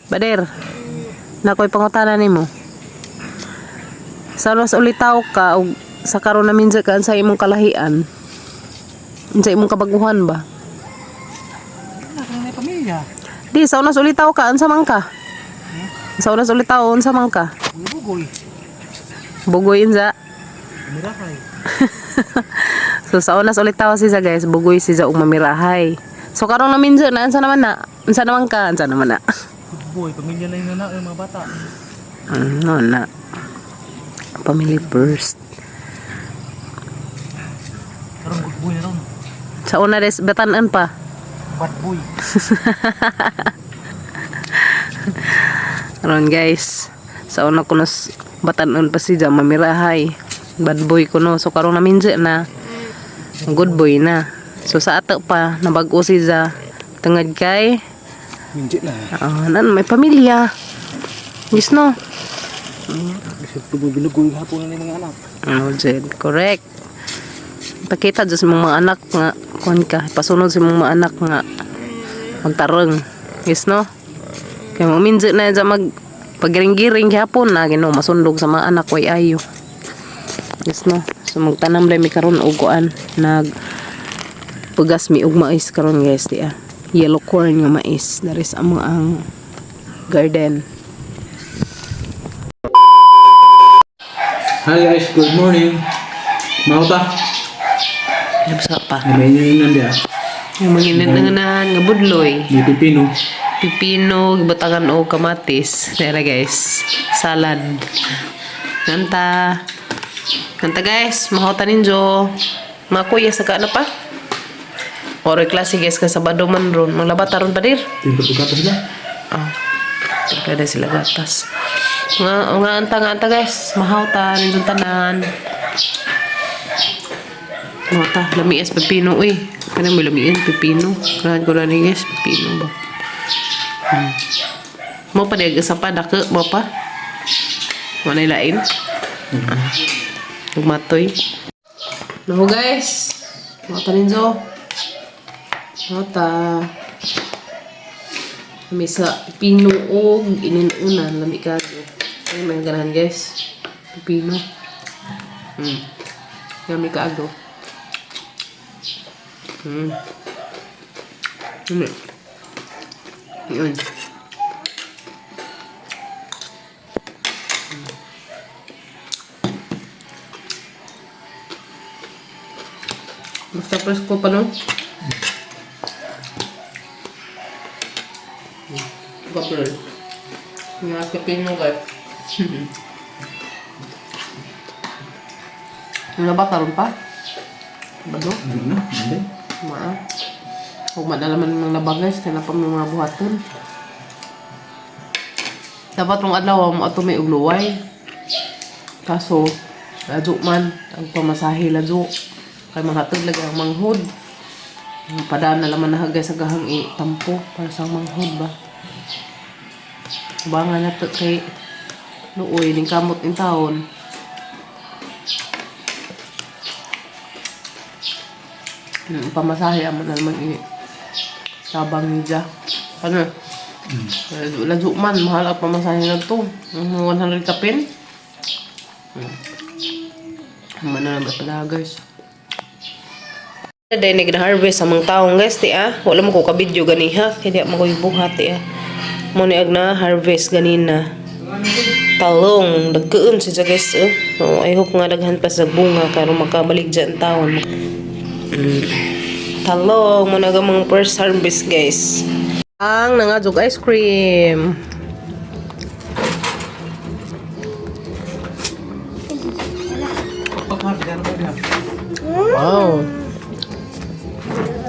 Bader, nakoy pangutana nimo. Sa mas ulitaw ka og sa karon na minsa ka sa imong kalahian. Sa imong kabaguhan ba? May pamilya. Di sa unas ulitaw ka unsa man ka? Sa unas ulitaw unsa man ka? Bugoy. Bugoy inza. Mirahay. So sa unas ulitaw si sa guys, bugoy si sa og mamirahay. So karon na minsa na unsa naman na? Unsa naman ka? Unsa naman na? Boy, pamilya na yung anak ng mga bata. No na. Family first. Karong good boy na ron. Sa una des batan-an pa. Bad boy. Karon guys, sa una ko nas batan-an pa si ja mamirahay. Bad boy ko no. So karon na minsa na good boy na. So sa ato pa nabag-o si ja tungod kay Minjit na. nan may pamilya. Yes no. Kasi binugoy hapon na yung mga anak. Jed, correct. Pakita dyan sa mga anak nga kuan ka, pasunod sa mga anak nga magtarong. Yes no? Kaya maminjit na dyan paggiring-giring hapon na gino masundog sa mga anak way ayo. Yes no? So magtanam lang mi karon uguan nag pugas mi og mais karon guys di ah. Yellow corn nga mais. Dari sa ang garden. Hi guys, good morning. Mau ta? Nabsa pa. May yun dia. Yung mga inananganan nga budloy. May pipino. Pipino, batangan o kamatis. Dere guys. Salad. Nanta. Nanta guys. Mahota ninyo. Mga kuya sa kaana pa. Oro klase guys ka Sabado man ron. Manglabata ron pa dir. Timpa gatas na. Oh. Pwede sila gatas. Nga anta guys. Mahota ninyo tanan. Mahota. Lamias pipino uy. Kaya mo lamiin pipino. Kaya ko lang guys. Pipino ba. Mo pa diag sa pa dako mo pa. Mo na ilain. Matoy. No guys. Mata ninyo. Mata. Misa pino og ininunan lami kago. Ay may ganahan guys. Pipino. Lami kago. Yun. Basta presko pa no? Gabriel. Nakapin mo guys. Wala ba karon pa? Bado? Ano? Hindi. Maa. Huwag madalaman ng labag guys. Kaya na pa may mga buhaton. Dapat mong adlaw mo ato may ugluway. Kaso, ladyo man. Ang pamasahe ladyo. Kaya mahatod lagi ang manghod. Padaan na laman na hagay sa gahang itampo. Para sa manghod ba. Abangan na ito kay Luoy. Ning kamot ng taon. Pamasahe amo na naman sabang niya. Ano? Ladyo man, mahal ang pamasahe na ito. 100 kapin. Mana na ba pala guys? Dahil nag-harvest amang taong guys, ti ah. Wala mo ko ka-video gani ha. Kaya di mo ko ibuhat ti ah. Mo niag na harvest ganina. Talong, dagkeon siya guys. Oh, I hope nga daghan pa sa bunga karon makabalik dyan taon. Talong, mo nagamang first harvest guys. Ang nangadjog ice cream. Wow.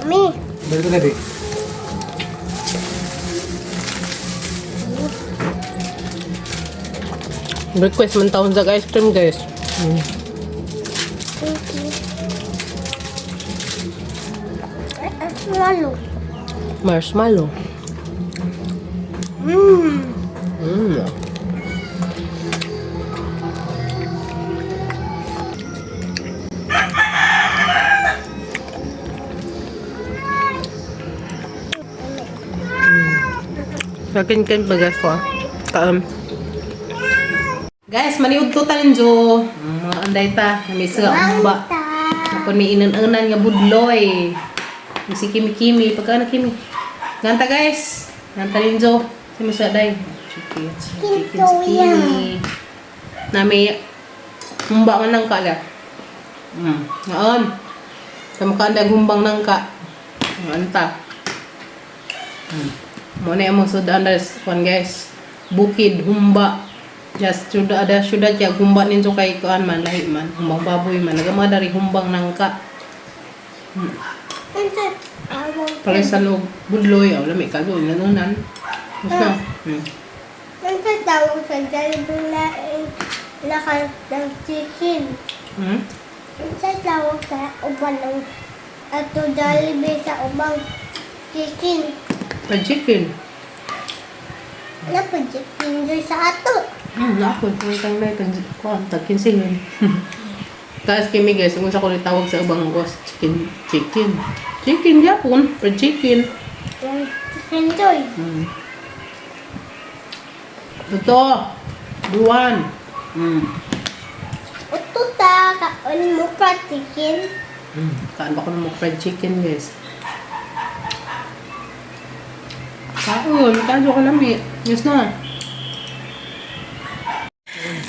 Mami. Balik na di. Request man taon sa ice cream guys. Marshmallow. Marshmallow. Nakin-kin ba guys ko? Guys, maniud to tanin jo. Mga anday ta, may sa umba. Kapag may inan-anan nga budloy. Yung si Kimi-Kimi, pagka na Kimi. Ganta guys. Ganta rin jo. Si Masaday. Chicken si Kimi. Na may humba man ng kala. Ngaon. Sa mukha anday humbang ng ka. Anta. Muna yung mga sudandas guys. Bukid, humba. Just sudah kaya humbang ninyo kay kuan man lahi man humbang baboy man nagama dari humbang nangka. Palisan og budloy aw lami kago nanunan. Basta. Nanti tawag sa Jollibee na ng chicken. Nanti tawag sa uban ng ato Jollibee sa ubang chicken. Pa chicken. Ano pa chicken doon sa ato? Ako kung may kuan tagkinsilin. Guys, kimi guys, kung sa ko tawag sa ubang ghost chicken. Chicken Japon, pa chicken. Yung chicken joy. Ito. Duwan. Ito ta, kaon mo ka chicken. Kaan ba ko ng fried chicken guys? Kaon, kaso ko lami. Yes na.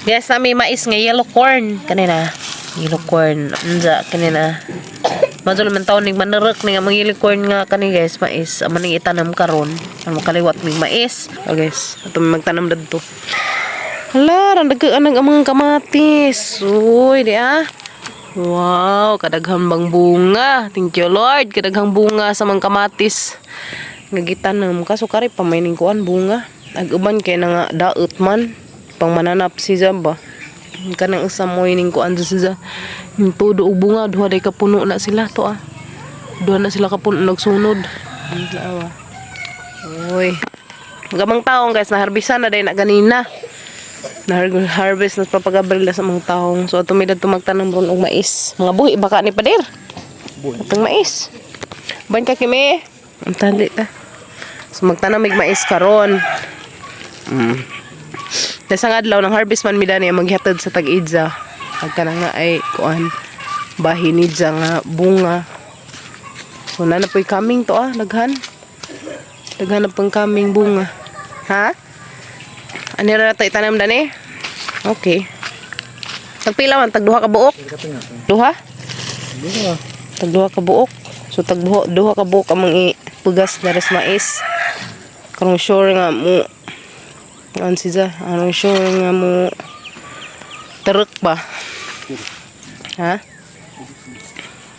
Yes, na may mais nga yellow corn kanina. Yellow corn. Anja kanina. Madul man taon ning manarek ning mga yellow corn nga kani guys, mais. Amo ning itanam karon. Ano makaliwat ning mais. Oh guys, ato may magtanam dadto. Hala, randagaan ang amang kamatis. Uy, di ah. Wow, kadaghang bang bunga. Thank you Lord, kadaghang bunga sa mga kamatis. Ngagitanam kaso kari pa may ning kuan bunga. Ag-uban kay na nga daot man. Pang mananap si Zamba. Kanang isa mo ining kuan sa siya. Yung todo og bunga duha day kapuno na sila to ah. Duha na sila kapuno nagsunod. Lawa. Oy. Gamang taong guys na harbisan na day na ganina. Na harvest na papagabril sa mga taong. So ato may dadto magtanong ron og mais. Mga buhi baka ni pader. Atong mais. Ban ka kimi. Ang tali ta. So magtanong mig mais karon. Sa adlaw ng harvest man mida niya maghatod sa tag-idza. Pagka na nga ay kuan bahinidza nga bunga. So na po'y coming to ah, daghan. Daghan na pang coming bunga. Ha? Ani ra ta itanam dani? Okay. Tagpila man tag duha ka buok? Duha? Tag duha ka buok. So tag duha ka buok among ipugas na res mais. Karong sure nga mo ano siya? Anong sure nga mo teruk ba? Ha?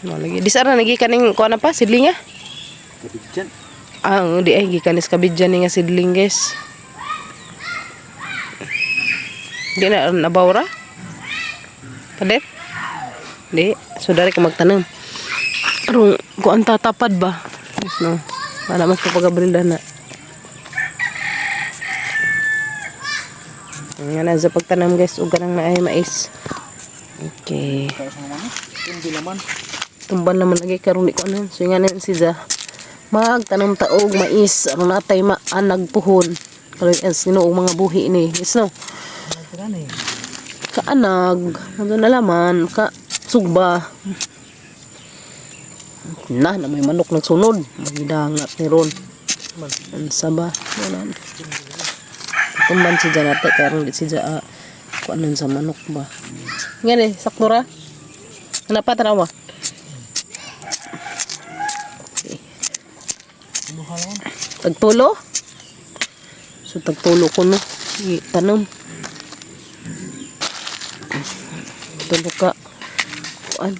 No, lagi. Disara lagi kaning kuan apa? Sidling ah? Kabidjan. Di ay gikanis kabidjan nga sidling guys. Di na nabawra? Padet? Di. So dari ka magtanong. Pero kuan tatapad ba? Yes, no. Para mas papagabrilda na. Nga na sa pagtanam guys, uga nang naay mais. Okay. Hindi naman. Tumban naman lagi karon di ko ano. So nga na siya. Magtanam taog mais aron natay maanag puhon. Kalau sino og mga buhi ni. Yes no. Kaanag, ano na laman, ka sugba. Na may manok nagsunod. Magidangat ni ron. Ansa ba? Wala. Tumban si Janate karon di si Jaa kuanon sa manok ba. Ngani sakto ra. Kenapa tarawa? Okay. Tagtulo? So tagtulo ko no. Tanong.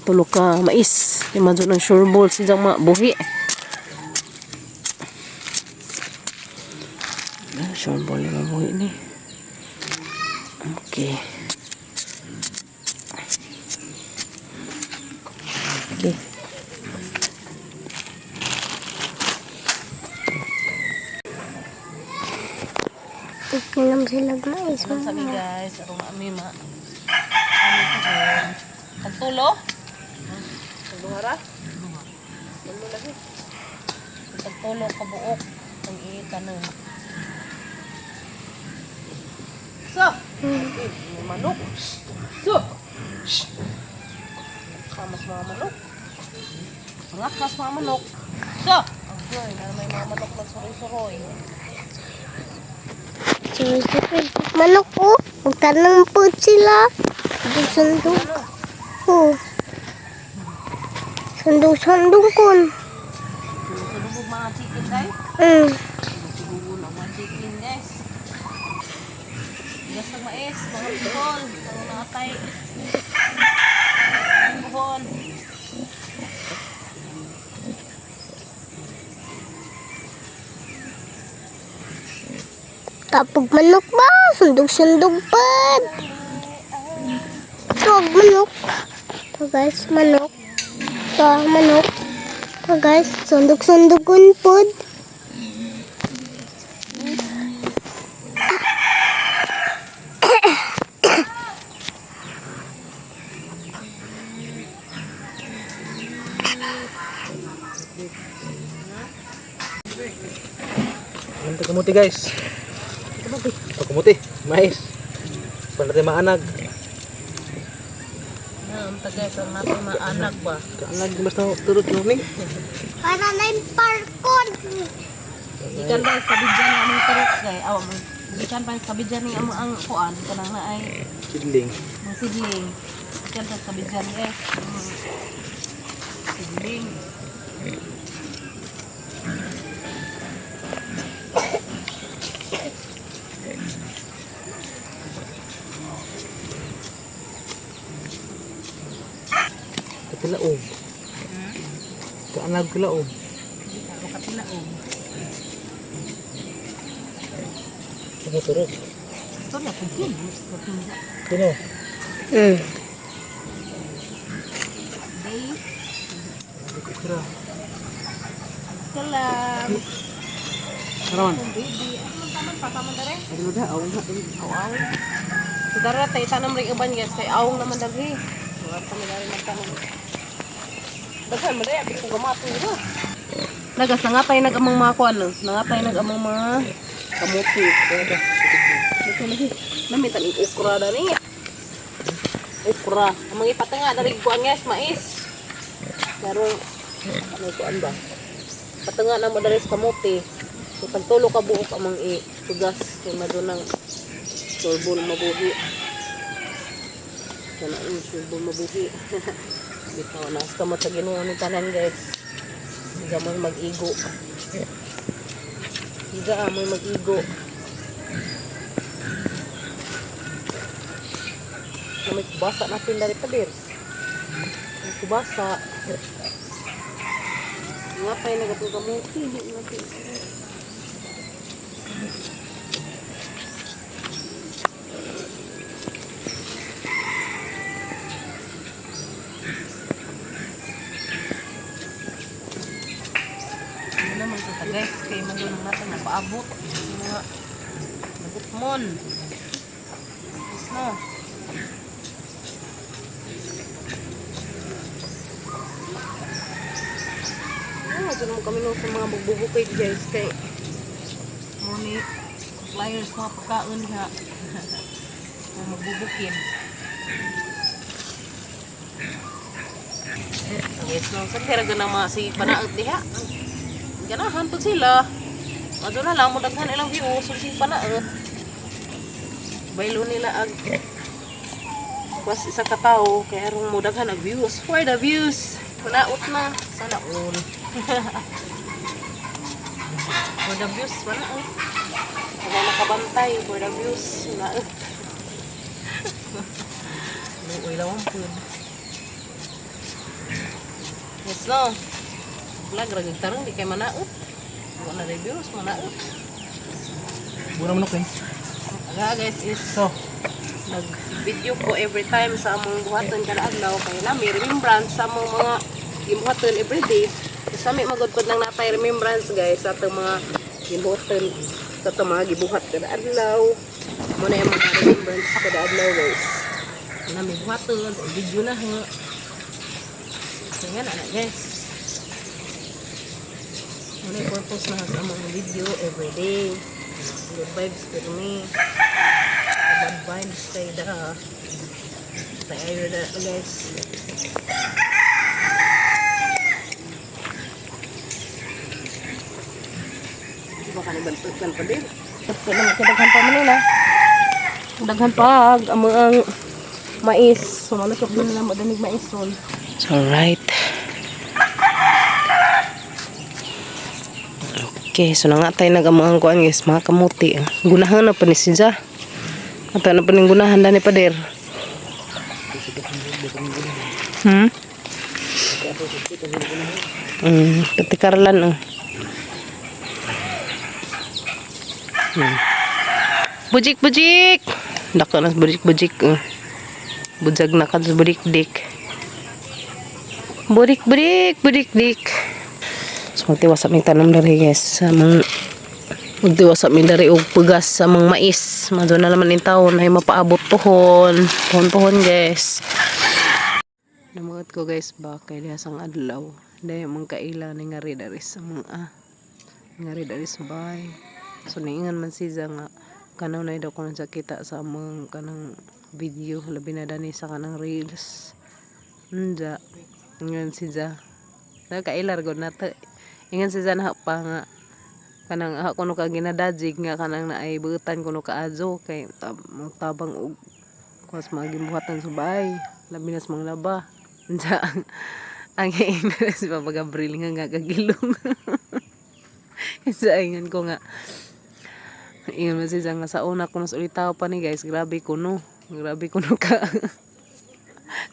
Tulo ka mais. Imagine ng sure ball si Jama buhi. Sure ball yung buhi ni. Okay. Okay. Ikinom sila mais. Sabi guys, arong ami ma. Tagtulo? Tagluhara? Tagtulo lagi. Tagtulo ka buok. Ang itanong. May manok. So. Kamas mga manok. Rakas mga manok. So. Okay, na may mga manok magsuroy-suroy. Manok po. Magtanong po sila. Sundong. Oh. Sundong kun. Sulubog mga chicken guys. Sulubog ang mga chicken guys. Bigas ng mais, mga buhon, mga nakatay. Mga buhon. Tapog manok ba? Sundog-sundog pa. Tawag manok. Ito guys, manok. Ito, manok. Ito guys, sundog-sundogun po. Ang kamuti guys. Kamuti, mais. Panatay maanag. Ang tagay sa natin maanak ba? Kaanag basta turut ni. Para na yung parkon. Ikan ba sa bidyan ng among tarot guys? Ikan ba sa bidyan ng among ang kuan? Kanang na ay Sidling. ng sidling. Ikan ba sa bidyan guys? Sidling. Katilaog. Kaanag kilaog. Ako katilaog. Ano turut? Ito na pugin. Sino? Day. Kira. Salam. Karawan. Baby. Ano man taman? Pataman na rin. Ano da? Aw nga. Awang. Sudara tayo tanam rin iban guys. Kay awang naman daghi. Wala kami na rin magtanong. Daghan mo dahil. Abit ko gamato nila. Nagas, nangatay nag-amang mga kuan. Nangatay nag-amang mga kamuti. Lagi. Namitan yung okra na niya. Okra. Ang mga ipatanga. Darig kuan guys. Mais. Pero, ano kuan ba? Patanga na madalis kamuti. So, pagtulo ka buok amang itugas. Kaya madunang sorbol mabuhi. Sana ang sorbol mabuhi. Bitaw, naas ka mo sa Ginoo ni tanan guys. Higa mo mag-igo. Higa mo mag-igo. May kubasa natin dari padir. May kubasa. Nga pa yung nagatugamuti. Hindi natin. Ano naman ito ta guys. Kaya magulong natin napaabot. Mga nagutmon. Yes na. Ito naman kami nung sa mga magbubukid guys. Kay muni suppliers mga pagkaon ha. Mga magbubukid. Yes, no. Sa kaya ganang mga si panaot diha. Ganahan po sila. Ado na lang, mudaghan ilang views. So si panaot. Baylo nila ag was isa ka tao. Kaya arong mudaghan ag views. For the views. Panaot na. Sana all. For the views. Panaot. Wala nakabantay. For the views. Panaot. Uy, lawang po. Yes, no. Vlog, ragig tarong, di kay manaot. Wala na reviews, manaot. Mura manok eh. Aga guys, is so nag-video ko every time sa among buhaton kada adlaw. Kaya nami remembrance sa among mga gibuhaton everyday. Kasi kami magudpod lang natay remembrance guys sa atong mga gibuhaton. Sa atong mga gibuhat kada adlaw. Muna yung mga remembrance kada adlaw guys. Nami buhaton, video na ha. Kaya na guys. Muna yung purpose na sa among video everyday. Good vibes to me. bad vibes kay da. Tayo na guys. Di ba kanibantukan pa din? Ito naman kadaghan pa manila. Daghan pa ang mais. So malusok din na madanig mais son. So right. Okay, so nga tayo nag-amuang kuan guys, mga kamuti. Gunahan na pa ni Sinja. Ato na pa ning gunahan dani pader. Petikarlan Bujik bujik. Dako na bujik bujik. Bujag na kad budik dik. Budik budik budik dik. So magtiwas aming tanom dari guys. Magtiwas aming dari og pugas sa mga mais. Madyo na naman in taon ay mapaabot pohon. Pohon-pohon guys. Namuot ko guys ba kay diha sang adlaw. Dahil mga kaila ni ngari dari sa mga ngari dari sa bahay. So niingan man siya nga kanaw na daw ko na kita sa among kanang video labi na dani sa kanang reels. Nja. Ingan siya. Nakailar gud nato. Ingan siya na pa nga kanang kuno ka ginadajig nga kanang naay buutan kuno ka azo kay tabang og kuwas magimbuhatan sa bahay labi na sa mga laba. Nja. Ang ingnan si Papa Gabriel nga gagilong. Sa ingan ko nga ingan mo siya nga sa una ko mas ulitaw pa ni guys grabe kuno ka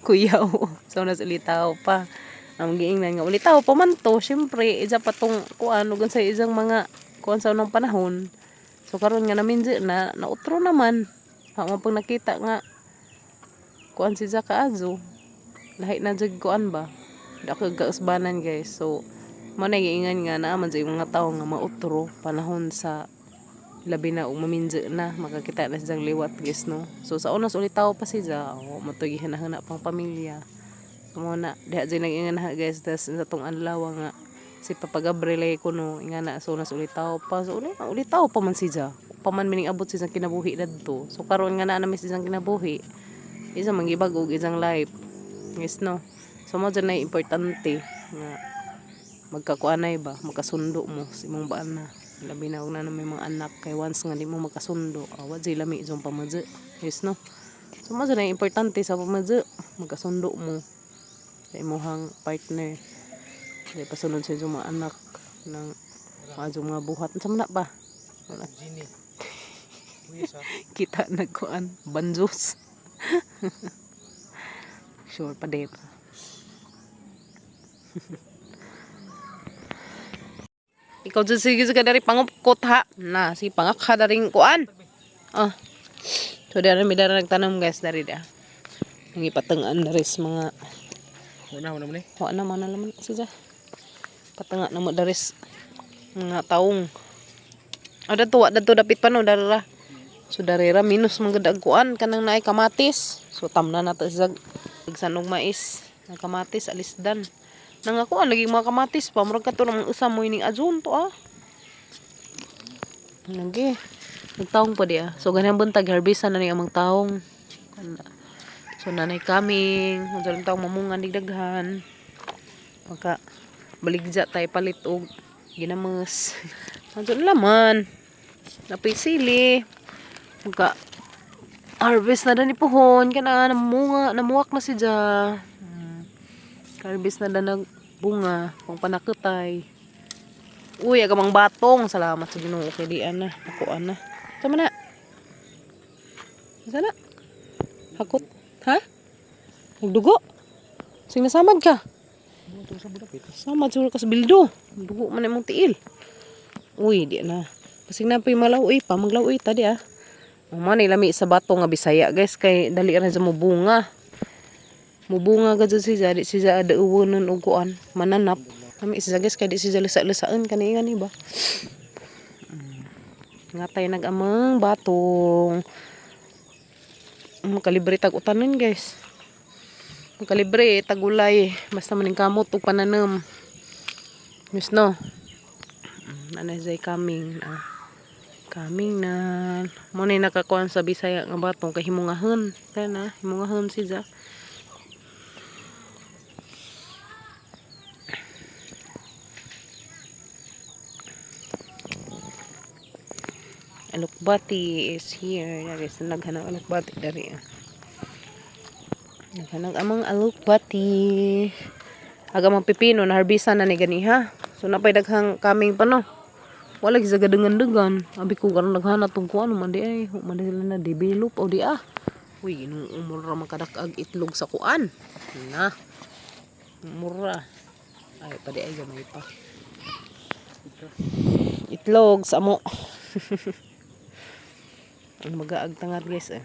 kuyaw sa una ulitaw pa ang giingnan nga ulitaw pa man to syempre isa pa tong kuan ug sa isang mga kuan sa unang panahon so karon nga naminji na nautro naman ha pag nakita nga kuan si Zaka Azo lahi na jud kuan ba dako gausbanan guys so manay giingan nga na man sa mga tawo nga mautro panahon sa labi na umaminje na makakita na siyang liwat guys no so sa unas ulitaw pa siya matugi hinahana pang pamilya mo na diha jay nag-ingan na guys tas sa tong adlaw nga si Papa Gabriel ay kuno ingana so unas ulitaw pa so ulitaw pa man siya paman mining abot siyang kinabuhi dadto so karon nga na namis siyang kinabuhi isa mangibag og isang life guys no so mo dyan na importante nga magkakuanay ba magkasundo mo si mong baan na labi na na may mga anak kay once nga di mo magkasundo awat jay lami isang pamadje yes no so mo dyan na importante sa pamadje magkasundo mo sa imuhang partner kay pasunod sa mga anak ng mga buhat sa mana ba kita nagkuan banjos sure pa din. Ikaw dyan sige ka dari pangupkot ha. Na, si pangak ka daring kuan. So, dari may dari nagtanong guys dari da. Ang ipatangaan dari sa mga Wala mo ni. wala naman alaman siya. Patanga na mo dari mga taong. Dato dapit pa no darira. So darira minus mga kuan kanang naay kamatis. So tamna na to sa sanog mais. Ang kamatis alisdan. Nangako lagi mga kamatis pa murag kato nang usam mo ining azun to Lagi. Nagtaong pa dia. So ganyan buntag harvestan na ni amang taong. So nanay kaming, unsa taong mamungan digdaghan. Maka baligja tay palit og ginamus. Anton laman. Napay sili. Maka harvest na dani pohon kana namuwak na siya. Harvest na nag bunga pang panakutay. Uy, agamang batong. Salamat sa Ginoo kay dian na. Nakuan na. Tama na. Sana. Hakot. Ha? Nagdugo. Sing nasamad ka. Samad siguro ka sa bildo. Dugo man imong tiil. Uy, di na. Kasi napay malawi pa. Maglawi ta di Mga nilami sa bato nga Bisaya guys. Kay dali rin sa mubunga. Mubunga ka dyan siya, di siya ada uwanan o kuan, mananap. Kami siya guys, kaya di siya lisa-lisaan kanina ba? Nga tayo nag-amang batong. Makalibre tag-utanin guys. Makalibre tag-ulay. Basta maning kamot o pananam. Yes no? Nanay zay kaming. Kaming na. Mo na nakakuan sa Bisaya nga batong kay himungahon. Kaya na, himungahon siya. Alokbati is here. Dari sa naghanang alokbati dari. Naghanang amang alokbati. Aga mang pipino na harbisan na ni ganiha. So napay daghang kaming pa no. Wala gisa gadengan-degan. Abi ko karon naghana tong kuan man di ay, man sila na develop o di ah. Uy, inung umura makadak-ag itlog sa kuan. Na. Mura. Ay pa di ay gamay pa. Itlog sa mo. Ang magaag tangar guys eh.